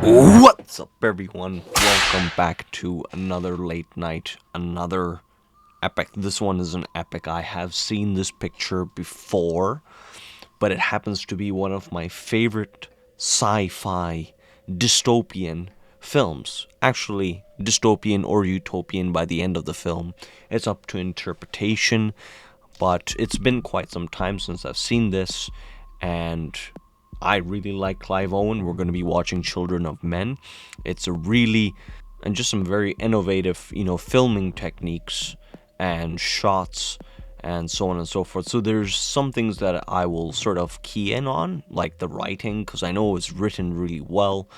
What's up, everyone? Welcome back to another late night, another epic. This one is an epic. I have seen this picture before, but it happens to be one of my favorite sci-fi dystopian films. Actually, dystopian or utopian by the end of the film. It's up to interpretation, but it's been quite some time since I've seen this, and I really like Clive Owen. We're going to be watching Children of Men. It's a really, and just some very innovative, filming techniques and shots and so on and so forth. So there's some things that I will sort of key in on, like the writing, because I know it's written really well.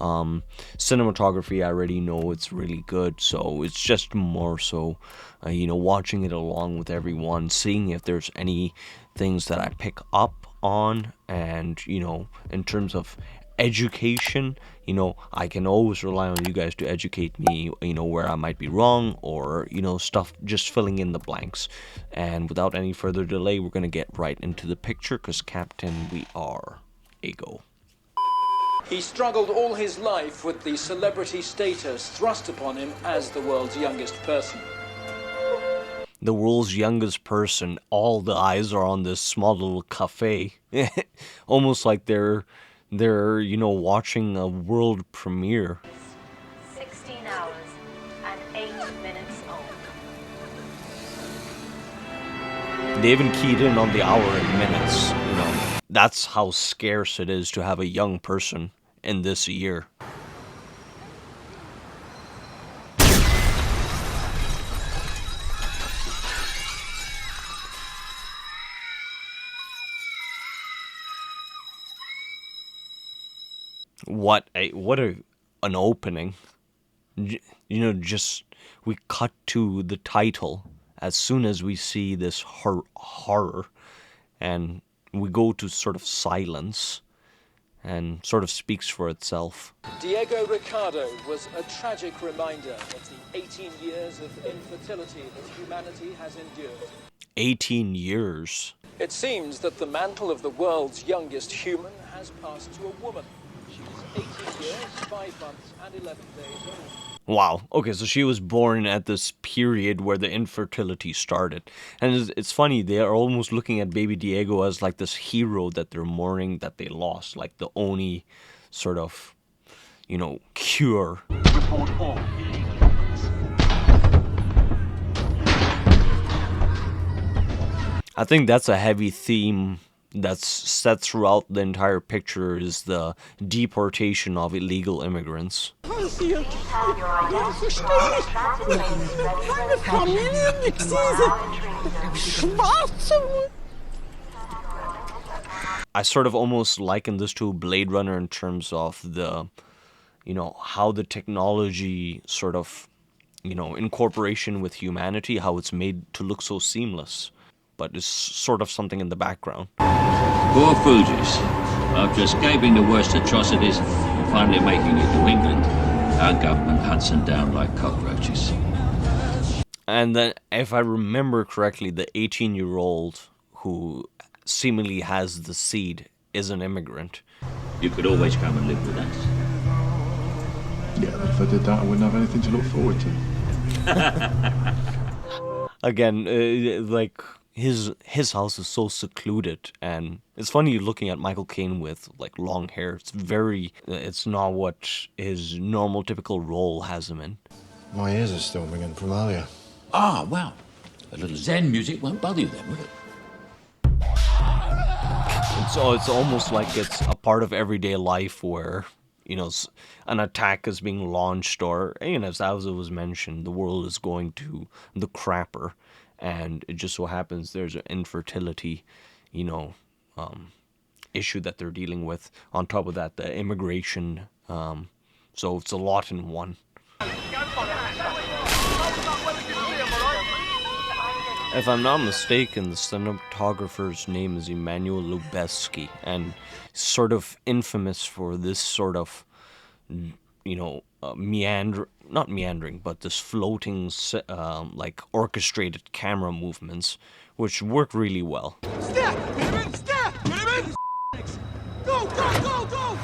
Cinematography, I already know it's really good, so it's just more so, watching it along with everyone, seeing if there's any things that I pick up on, and in terms of education, I can always rely on you guys to educate me, where I might be wrong, or stuff, just filling in the blanks. And without any further delay, we're gonna get right into the picture, because Captain, we are a go. He struggled all his life with the celebrity status thrust upon him as the world's youngest person. The world's youngest person, all the eyes are on this small little cafe. Almost like they're watching a world premiere. 16 hours and 8 minutes old. They even keyed in on the hour and minutes, That's how scarce it is to have a young person in this year. What an opening. Just we cut to the title as soon as we see this horror, and we go to sort of silence, and sort of speaks for itself. Diego Ricardo was a tragic reminder of the 18 years of infertility that humanity has endured. 18 years. It seems that the mantle of the world's youngest human has passed to a woman. She was 18 years, 5 months, and 11 days old. Wow. Okay, so she was born at this period where the infertility started. And it's funny, they are almost looking at baby Diego as like this hero that they're mourning that they lost, like the only sort of, cure. Report all. I think that's a heavy theme that's set throughout the entire picture, is the deportation of illegal immigrants. I sort of almost liken this to Blade Runner in terms of the, how the technology sort of, incorporation with humanity, how it's made to look so seamless, but it's sort of something in the background. Poor Fergus. After escaping the worst atrocities and finally making it to England, our government hunts them down like cockroaches. And then, if I remember correctly, the 18-year-old who seemingly has the seed is an immigrant. You could always come and live with us. Yeah, but if I did that, I wouldn't have anything to look forward to. Again, like, his house is so secluded, and it's funny looking at Michael Caine with like long hair. It's not what his normal typical role has him in. My ears are still ringing from earlier. Ah, well, a little Zen music won't bother you then, will it? It's almost like it's a part of everyday life where, an attack is being launched, or, as it was mentioned, the world is going to the crapper. And it just so happens there's an infertility, issue that they're dealing with. On top of that, the immigration. So it's a lot in one. If I'm not mistaken, the cinematographer's name is Emmanuel Lubezki, and sort of infamous for this sort of, not meandering, but this floating, like orchestrated camera movements, which work really well. Step! Go, go, go, go!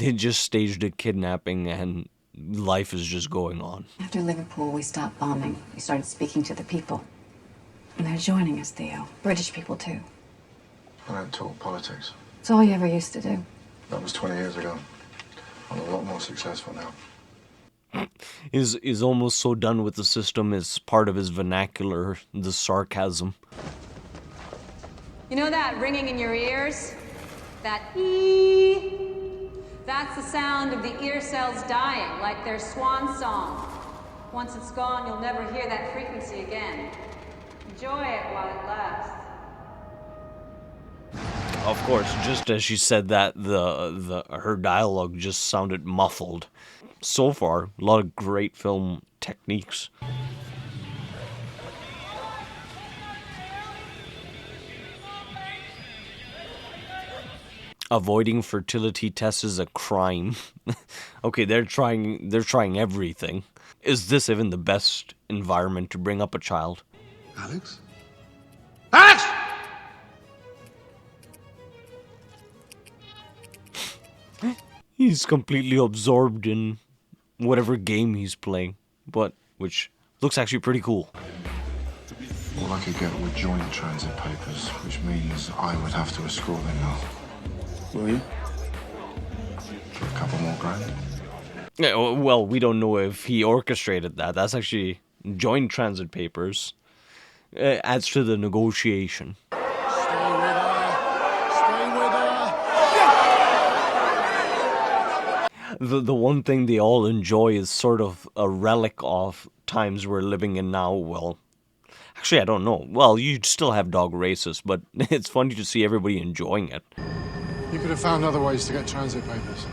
They just staged a kidnapping and life is just going on. After Liverpool, we stopped bombing. We started speaking to the people. And they're joining us, Theo. British people, too. I don't talk politics. It's all you ever used to do. That was 20 years ago. I'm a lot more successful now. Is almost so done with the system as part of his vernacular, the sarcasm. You know that ringing in your ears? That ee? That's the sound of the ear cells dying, like their swan song. Once it's gone, you'll never hear that frequency again. Enjoy it while it lasts. Of course, just as she said that, her dialogue just sounded muffled. So far, a lot of great film techniques. Avoiding fertility tests is a crime. Okay, they're trying everything. Is this even the best environment to bring up a child? Alex? Alex! He's completely absorbed in whatever game he's playing, but which looks actually pretty cool. All I could get were joint transit papers, which means I would have to escort them now. Will you? For a couple more grand. Yeah, well, we don't know if he orchestrated that. That's actually joint transit papers. Adds to the negotiation. Stay with her! Stay with her! The one thing they all enjoy is sort of a relic of times we're living in now. Well, actually, I don't know. Well, you still have dog races, but it's funny to see everybody enjoying it. You could have found other ways to get transit papers.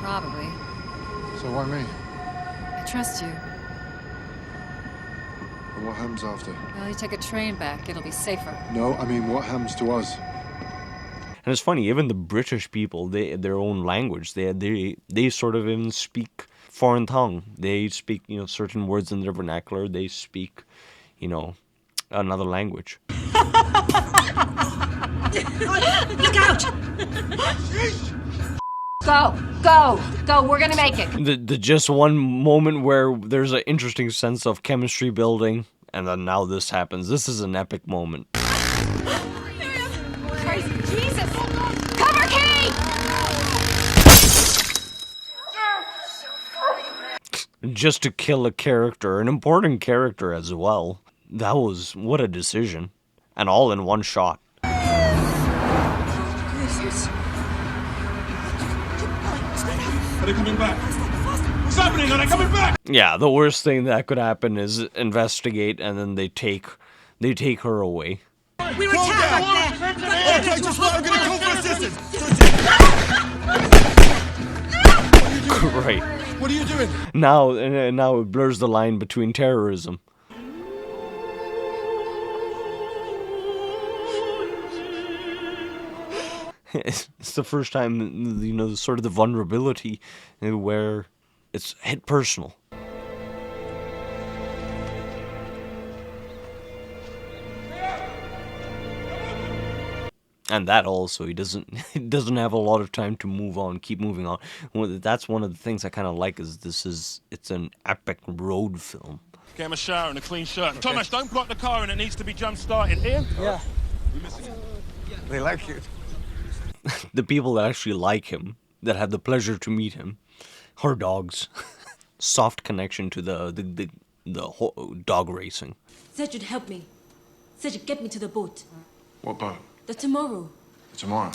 Probably. So why me? I trust you. And what happens after? Well, you take a train back. It'll be safer. No, I mean, what happens to us? And it's funny, even the British people, their own language, they sort of even speak foreign tongue. They speak, certain words in their vernacular. They speak, another language. Look out! Go! Go! Go! We're gonna make it! The just one moment where there's an interesting sense of chemistry building, and then now this happens. This is an epic moment. Crazy Jesus! Cover key! Just to kill a character, an important character as well. What a decision. And all in one shot. Are they coming back? What's happening? Are they coming back? Yeah, the worst thing that could happen is investigate and then they take her away. We were attacked back there! Okay, just what? I'm gonna call for assistance! Great. What are you doing? Now it blurs the line between terrorism. It's the first time, sort of the vulnerability where it's hit personal. And that also, he doesn't have a lot of time to move on, keep moving on. That's one of the things I kind of like is it's an epic road film. Get him a shower and a clean shirt. Okay. Thomas, don't block the car and it needs to be jump started. Ian? Yeah. They like you. The people that actually like him, that have the pleasure to meet him, are dogs. Soft connection to the dog racing. Said you'd help me. Said you'd get me to the boat. What boat? The tomorrow. Tomorrow?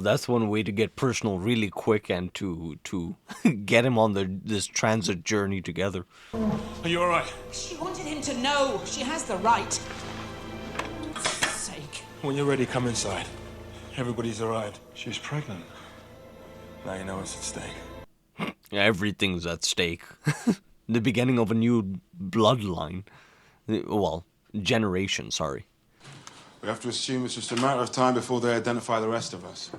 That's one way to get personal really quick and to get him on this transit journey together. Are you alright? She wanted him to know. She has the right. For God's sake. When you're ready, come inside. Everybody's arrived. She's pregnant. Now you know what's at stake. Everything's at stake. The beginning of a new bloodline. Well, generation, sorry. We have to assume it's just a matter of time before they identify the rest of us.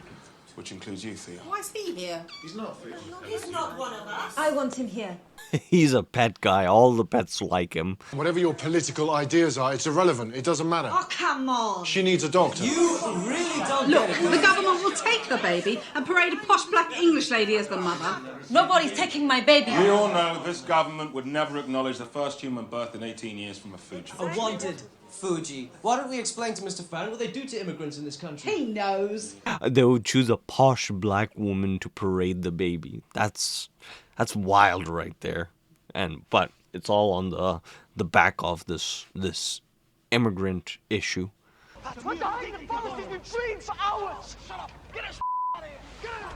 Which includes you, Theo. Why is he here? He's not, Theo. He's not one of us. I want him here. He's a pet guy. All the pets like him. Whatever your political ideas are, it's irrelevant. It doesn't matter. Oh, come on. She needs a doctor. You really don't Look, the government will take the baby and parade a posh black English lady as the mother. Nobody's taking my baby. We all know this government would never acknowledge the first human birth in 18 years from a Fuji. A wanted Fuji. Why don't we explain to Mr. Farron what they do to immigrants in this country? He knows. They would choose a posh black woman to parade the baby. That's wild right there. But it's all on the back of this immigrant issue. What the hell? The forest has been freeing for hours! Shut up! Get us out of here! Get out!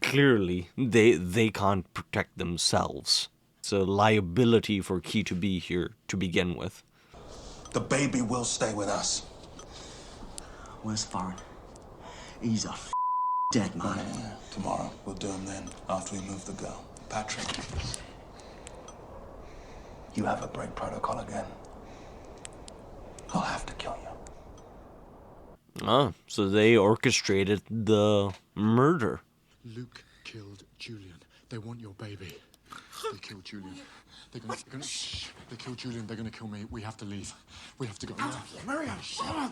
Clearly, they can't protect themselves. It's a liability for Key to be here to begin with. The baby will stay with us. Where's Farron? He's a dead man. Yeah. Tomorrow, we'll do him then, after we move the girl. Patrick, you have a break protocol again. I'll have to kill you. Ah, so they orchestrated the murder. Luke killed Julian. They want your baby. They killed Julian. They killed Julian. They're gonna kill me. We have to leave. We have to go now. Miriam, shut up!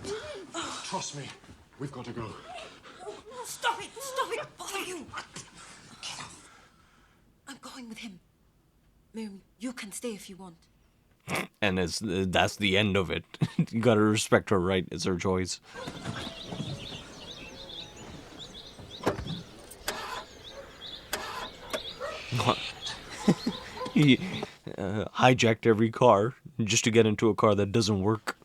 Trust me. We've got to go. Stop it! Stop it! Bother you! I'm going with him. Miriam, you can stay if you want. And that's the end of it. You gotta respect her, right? It's her choice. He hijacked every car just to get into a car that doesn't work.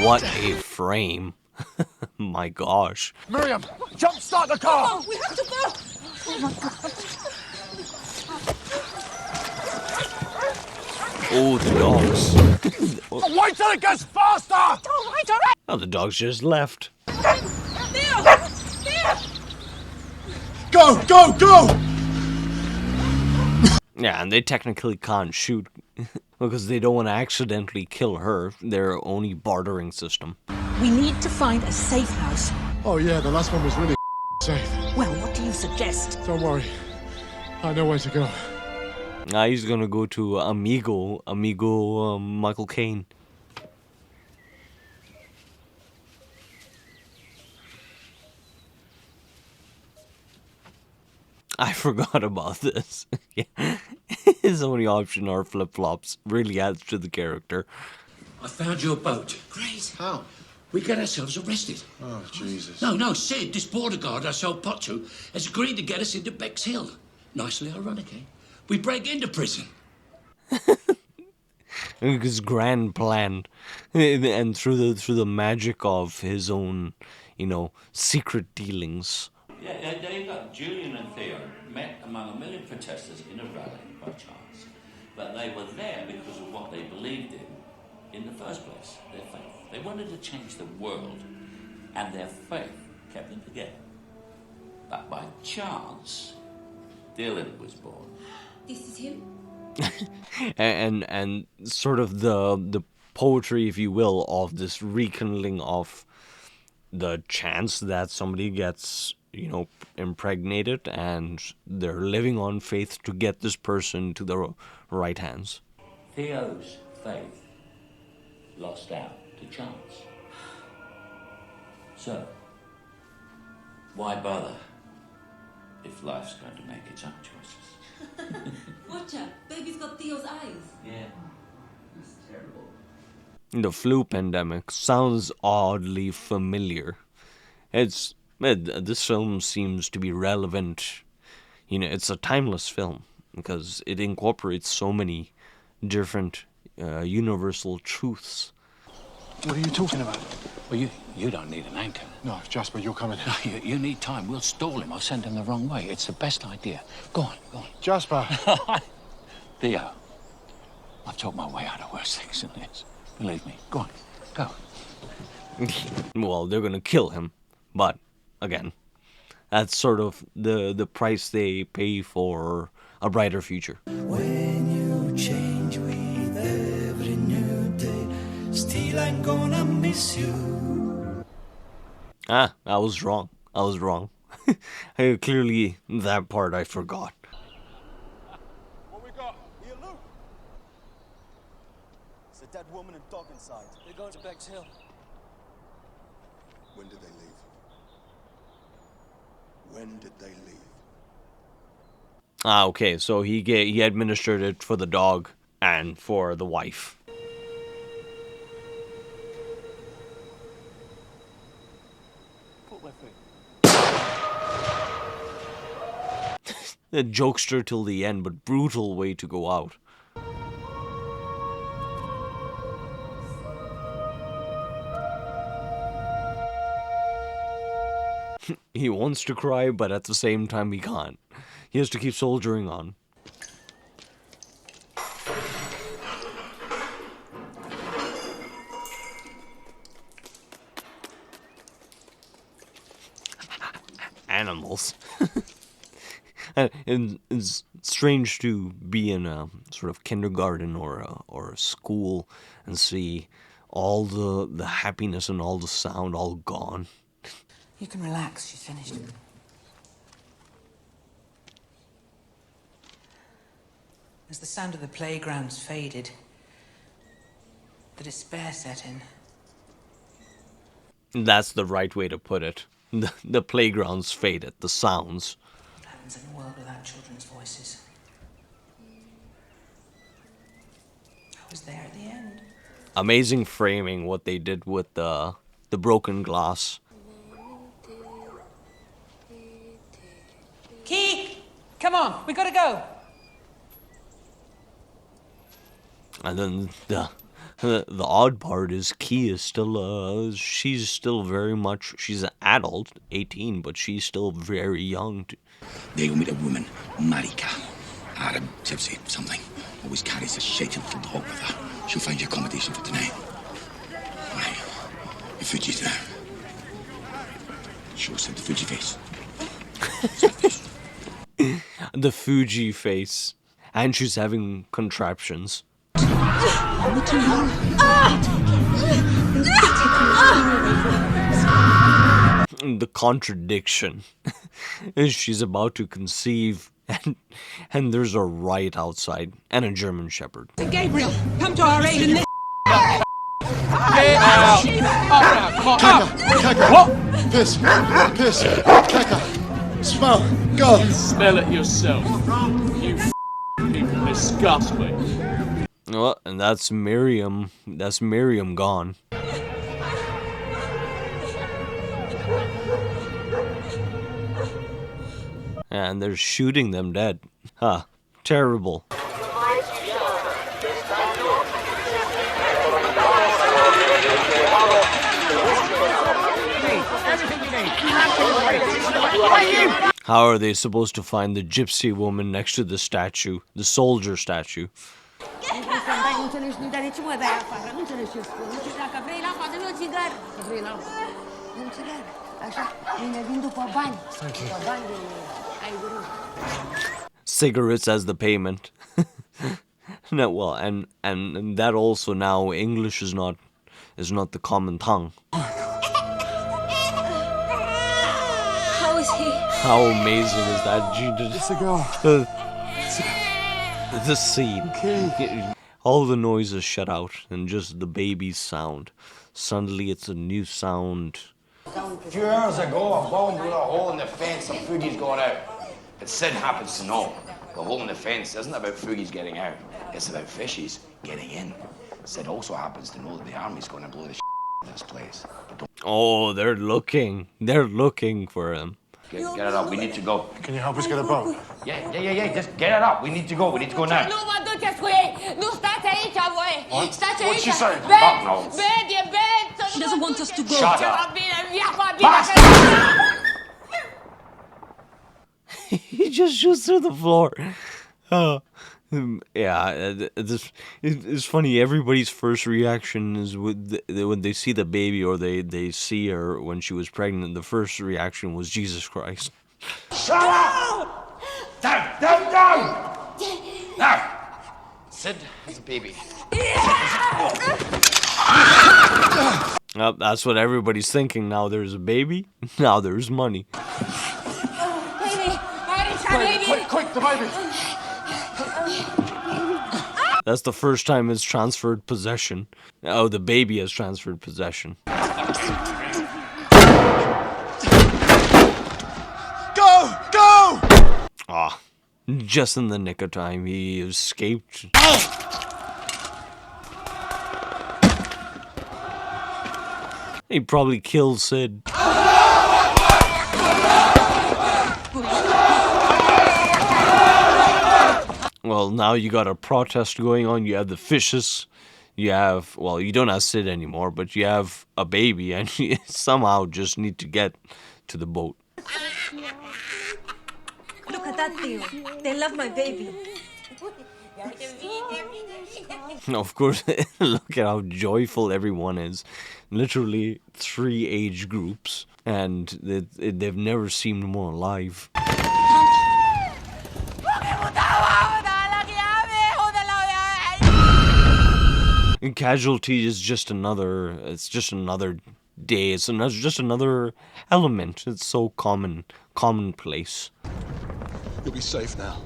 What a frame. My gosh. Miriam, jumpstart the car! Oh, we have to go! Oh my God. Oh, the dogs. Wait till it gets faster! All right. Oh, the dogs just left. Go, go, go! Yeah, and they technically can't shoot because they don't want to accidentally kill her. Their only bartering system. We need to find a safe house. Oh yeah, the last one was really safe. Well, what do you suggest? Don't worry. I know where to go. He's gonna go to Amigo Michael Caine. I forgot about this. Yeah. His only option are flip-flops. Really adds to the character. I found your boat. Great. How? We get ourselves arrested. Oh, Jesus. No, Sid, this border guard I sold pot to, has agreed to get us into Bexhill. Nicely ironic, eh? We break into prison. His grand plan. And through the magic of his own, secret dealings. Yeah, there you go. Julian and Theo met among a million protesters in a rally by chance. But they were there because of what they believed in the first place, their faith. They wanted to change the world, and their faith kept them together. But by chance, Dylan was born. This is him? and sort of the poetry, if you will, of this rekindling of the chance that somebody gets impregnated, and they're living on faith to get this person to the right hands. Theo's faith lost out to chance. So, why bother if life's going to make its own choices? Watch out, baby's got Theo's eyes. Yeah, it's terrible. The flu pandemic sounds oddly familiar. This film seems to be relevant. It's a timeless film because it incorporates so many different universal truths. What are you talking about? Well, you don't need an anchor. No, Jasper, you're coming. No, you need time. We'll stall him. I'll send him the wrong way. It's the best idea. Go on. Jasper! Theo, I've talked my way out of worse things than this. Believe me. Go on. Go. Well, they're gonna kill him, but again, that's sort of the price they pay for a brighter future. When you change with every new day, still I'm gonna miss you. I was wrong. I was wrong. Clearly, that part I forgot. What we got? Here, Luke. It's a dead woman and dog inside. They're going to Beck's Hill. When did they leave? When did they leave? Ah, okay, so he administered it for the dog and for the wife. A jokester till the end, but brutal way to go out. He wants to cry, but at the same time he can't. He has to keep soldiering on. Animals. And it's strange to be in a sort of kindergarten or a school and see all the happiness and all the sound all gone. You can relax, she's finished. As the sound of the playgrounds faded, the despair set in. That's the right way to put it. The playgrounds faded, the sounds. What happens in a world without children's voices? I was there at the end. Amazing framing what they did with the broken glass. Keek! Come on, we gotta go! And then the odd part is Key is still she's still very much, she's an adult, 18, but she's still very young. There you'll meet a woman, Marika, Arab, gypsy, something. Always carries a shaky little dog with her. She'll find you accommodation for tonight. Right, your Fuji's there. Show us the Fuji face. The Fuji face. And she's having contraptions. The contradiction. She's about to conceive and there's a riot outside and a German Shepherd. Gabriel, come to our aid in this. Get out! Up now! Keka! What? Piss! Piss! Keka! Smell! Go! Smell it yourself. You people disgust me. Well, and that's Miriam. That's Miriam gone. And they're shooting them dead. Huh. Terrible. How are they supposed to find the gypsy woman next to the statue, the soldier statue? Cigarettes as the payment. No, well, and that also now English is not the common tongue. How is he? How amazing is that? The scene. Okay. All the noises shut out and just the baby's sound. Suddenly it's a new sound. A few hours ago, a bomb blew a hole in the fence and Fugi's got out. But Sid happens to know the hole in the fence isn't about Fugi's getting out. It's about fishies getting in. Sid also happens to know that the army's going to blow the shit out of this place. But don't... Oh, they're looking. They're looking for him. Get it up. We need to go. Can you help us get a boat? Yeah. Just get it up. We need to go. We need to go now. Nu vă duceți cu ei! Nu stați aici, voi! What? Stați What's aici! she saying? Bed! Fuck no. Bed, e bed! She doesn't want us to go. Shut Ceva up. bine, viața bine! He just shoots through the floor. Yeah, it's funny. Everybody's first reaction is when they see the baby or they see her when she was pregnant. The first reaction was Jesus Christ. Shut up! Down! Now, Sid has a baby. That's what everybody's thinking. Now there's a baby. Now there's money. Quick, the baby! That's the first time it's transferred possession. Oh, the baby has transferred possession. Go! Ah, just in the nick of time, he escaped. He probably killed Sid. Well, now you got a protest going on. You have the fishes. You have, well, you don't have Sid anymore, but you have a baby, and you somehow just need to get to the boat. Look at that, Theo. They love my baby. Of course, look at how joyful everyone is. Literally 3 age groups, and they've never seemed more alive. And casualty is just another. It's just another day. It's just another element. It's so commonplace. You'll be safe now.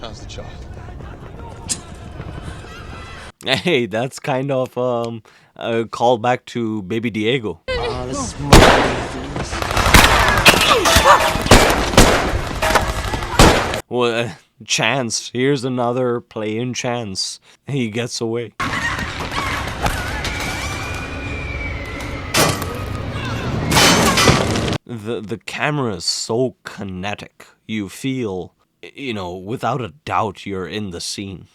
How's the child? Hey, that's kind of a callback to Baby Diego. Oh, this is Well, Chance. Here's another play in Chance. He gets away. The camera is so kinetic. You feel, without a doubt, you're in the scene.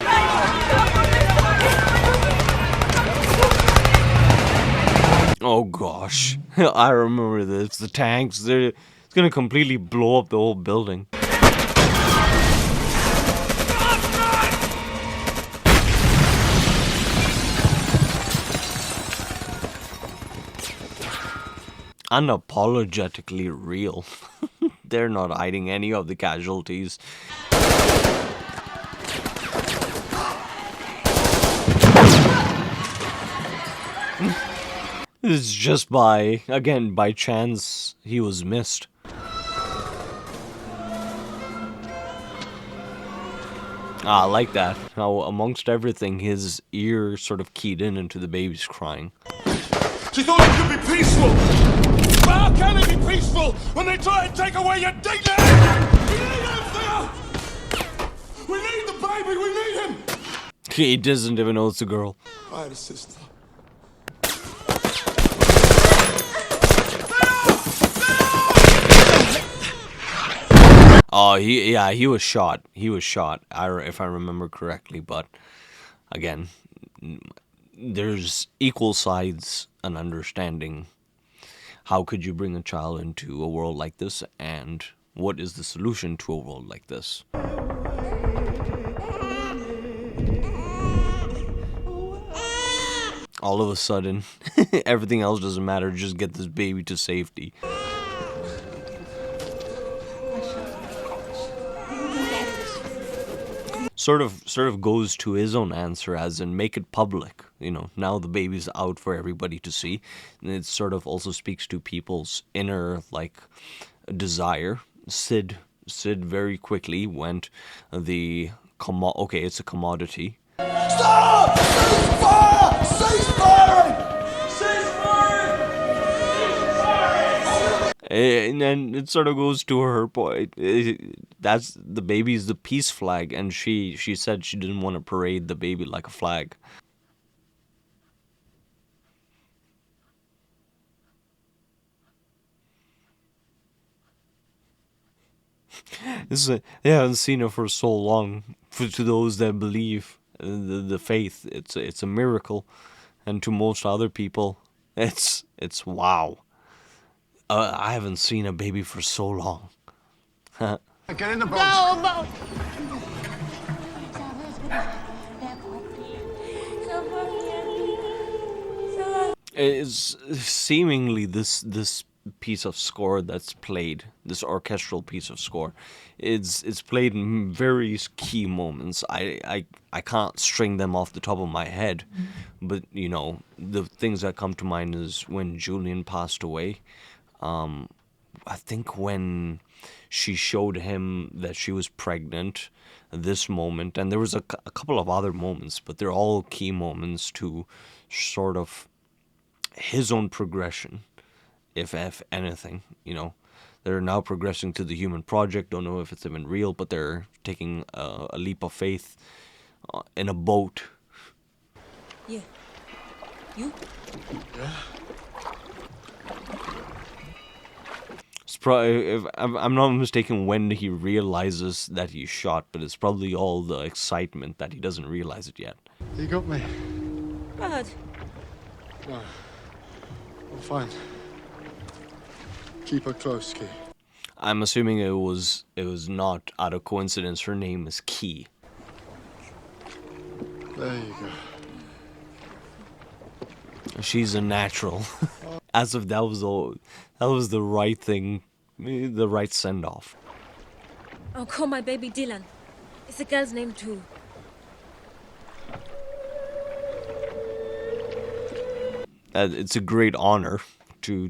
Oh gosh, I remember this. The tanks, it's gonna completely blow up the whole building. Unapologetically real. They're not hiding any of the casualties. It's just by chance he was missed. I like that. How amongst everything, his ear sort of keyed into the baby's crying. She thought it could be peaceful! But how can it be peaceful when they try and take away your dignity? We need him, Theo! We need the baby, we need him! He doesn't even know it's a girl. I had a sister. Oh, he was shot. He was shot, if I remember correctly. But again, there's equal sides and understanding. How could you bring a child into a world like this, and what is the solution to a world like this? All of a sudden, everything else doesn't matter. Just get this baby to safety. Sort of goes to his own answer, as in make it public. Now the baby's out for everybody to see. And it sort of also speaks to people's inner, desire. Sid very quickly went okay, it's a commodity. Stop! Cease fire! Cease firing! Cease firing! And then it sort of goes to her point. That's the baby's the peace flag, and she said she didn't want to parade the baby like a flag. They haven't seen it for so long. To those that believe the faith, it's a miracle, and to most other people, it's wow. I haven't seen a baby for so long. Get in the boat! No, It's seemingly this piece of score that's played, this orchestral piece of score, it's played in very key moments. I can't string them off the top of my head, but you know, the things that come to mind is when Julian passed away. I think when she showed him that she was pregnant, this moment, and there was a couple of other moments, but they're all key moments to sort of his own progression, if anything, you know. They're now progressing to the human project. Don't know if it's even real, but they're taking a leap of faith in a boat. Yeah. You? Yeah. It's probably, if I'm not mistaken, when he realizes that he's shot, but it's probably all the excitement that he doesn't realize it yet. You got me. Bad. No. I'm fine. Keep her close, Key. I'm assuming it was not out of coincidence. Her name is Key. There you go. She's a natural. As if that was the right thing, the right send off. I'll call my baby Dylan. It's a girl's name too. It's a great honor to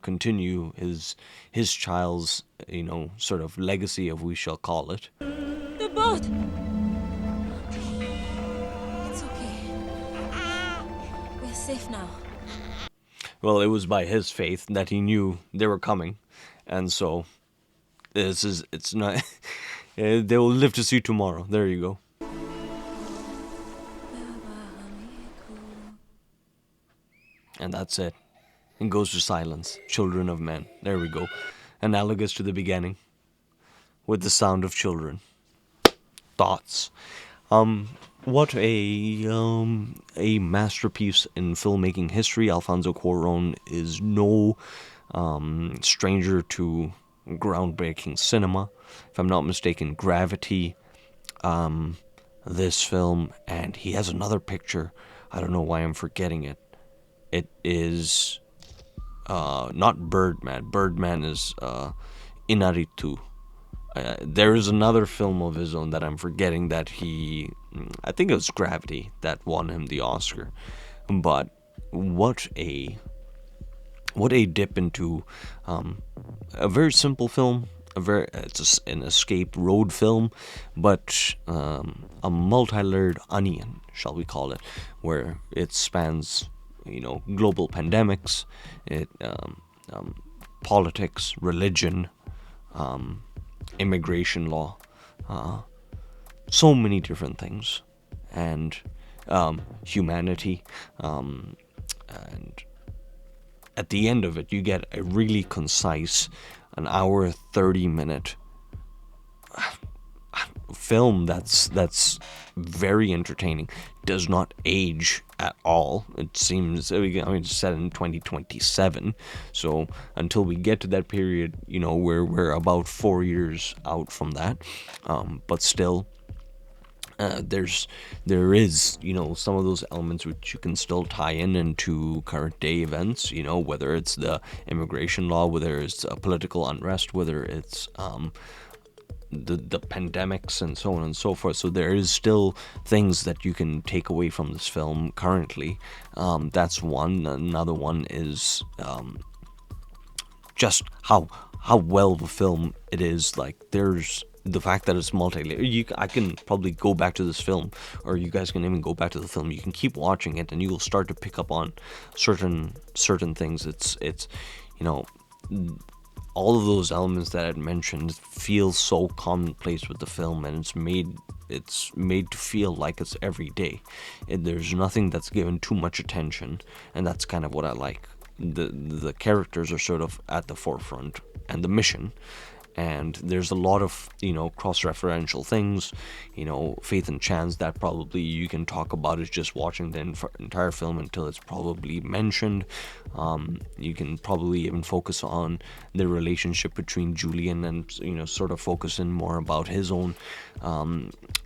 continue his child's, you know, sort of legacy, if we shall call it. The boat. It's okay. We're safe now. Well, it was by his faith that he knew they were coming, and so it's not. They will live to see tomorrow. There you go. And that's it. It goes to silence. Children of men. There we go. Analogous to the beginning, with the sound of children. Thoughts. What a masterpiece in filmmaking history. Alfonso Cuarón is no stranger to groundbreaking cinema. If I'm not mistaken, Gravity, this film, and he has another picture. I don't know why I'm forgetting it. It is not Birdman. Birdman is Inaritu. There is another film of his own that I'm forgetting that I think it was Gravity that won him the Oscar. But what a dip into a very simple film. It's an escape road film, but a multi-layered onion, shall we call it, where it spans, you know, global pandemics, politics, religion, immigration law, so many different things, and humanity, and at the end of it, you get a really concise, an hour 30-minute film that's very entertaining. Does not age at all. It seems, I mean, it's set in 2027, so until we get to that period, you know, we're about 4 years out from that, but still, there is, you know, some of those elements which you can still tie into current day events, you know, whether it's the immigration law, whether it's political unrest, whether it's the pandemics and so on and so forth. So there is still things that you can take away from this film currently. That's one. Another one is just how well the film it is. Like, there's the fact that it's multi-layered. I can probably go back to this film, or you guys can even go back to the film. You can keep watching it, and you will start to pick up on certain things. It's you know, all of those elements that I mentioned feel so commonplace with the film, and it's made to feel like it's every day. There's nothing that's given too much attention, and that's kind of what I like. The characters are sort of at the forefront, and the mission. And there's a lot of, you know, cross-referential things, you know, faith and chance that probably you can talk about is just watching the entire film until it's probably mentioned. You can probably even focus on the relationship between Julian and, you know, sort of focus in more about his own,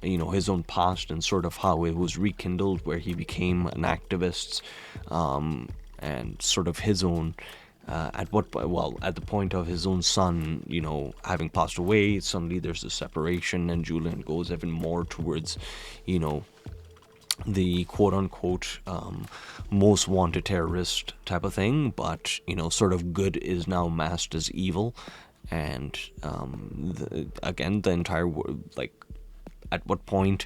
you know, his own past and sort of how it was rekindled, where he became an activist, and sort of his own at what point? Well, at the point of his own son, you know, having passed away, suddenly there's a separation, and Julian goes even more towards, you know, the quote-unquote most wanted terrorist type of thing, but you know, sort of good is now masked as evil, and again, the entire like, at what point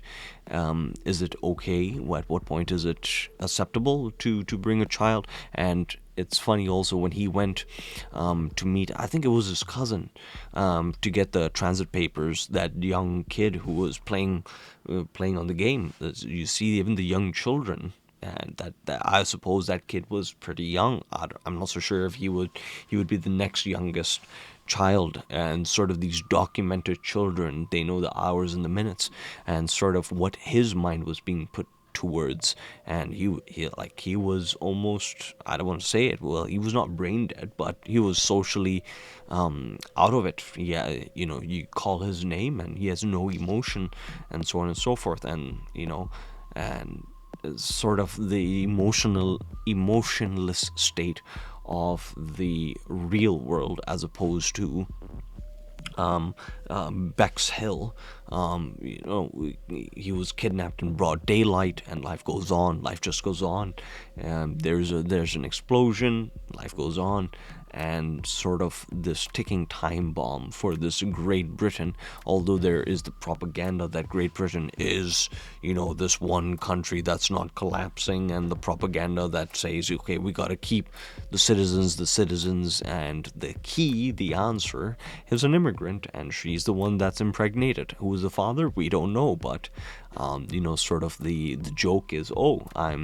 is it okay? At what point is it acceptable to bring a child? And it's funny also when he went to meet, I think it was his cousin, to get the transit papers. That young kid who was playing on the game. You see, even the young children. And that I suppose that kid was pretty young. I'm not so sure if he would be the next youngest child. And sort of these documented children, they know the hours and the minutes, and sort of what his mind was being put towards. And he was almost, I don't want to say it, well, he was not brain dead, but he was socially out of it. Yeah, you know, you call his name and he has no emotion, and so on and so forth. And you know, and sort of the emotionless state of the real world, as opposed to Bexhill. You know, he was kidnapped in broad daylight, and life goes on. Life just goes on. There's an explosion. Life goes on. And sort of this ticking time bomb for this Great Britain, although there is the propaganda that Great Britain is, you know, this one country that's not collapsing, and the propaganda that says, okay, we got to keep the citizens, and the answer is an immigrant, and she's the one that's impregnated. Who is the father? We don't know, but you know, sort of the joke is, oh, I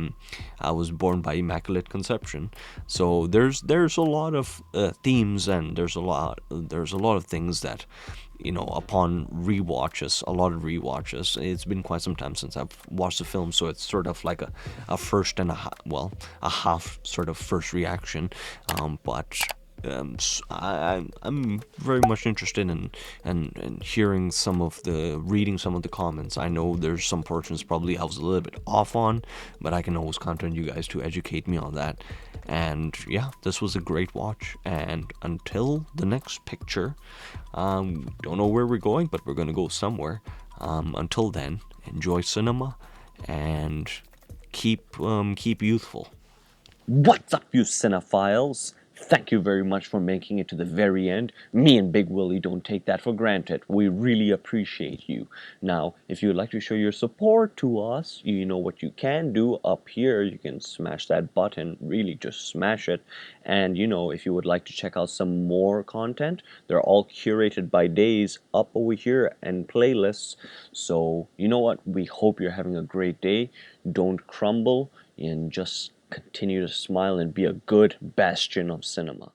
was born by immaculate conception. So there's a lot of themes, and there's a lot of things that, you know, upon rewatches, a lot of rewatches. It's been quite some time since I've watched the film, so it's sort of like a first and a half sort of first reaction, but I'm very much interested in hearing reading some of the comments. I know there's some portions probably I was a little bit off on, but I can always count on you guys to educate me on that. And yeah, this was a great watch, and until the next picture, don't know where we're going, but we're gonna go somewhere. Until then, enjoy cinema, and keep youthful. What's up, you cinephiles? Thank you very much for making it to the very end. Me and Big Willie don't take that for granted. We really appreciate you. Now, if you'd like to show your support to us, you know what you can do up here. You can smash that button, really just smash it. And you know, if you would like to check out some more content, they're all curated by days up over here and playlists. So, you know what? We hope you're having a great day. Don't crumble, and just continue to smile and be a good bastion of cinema.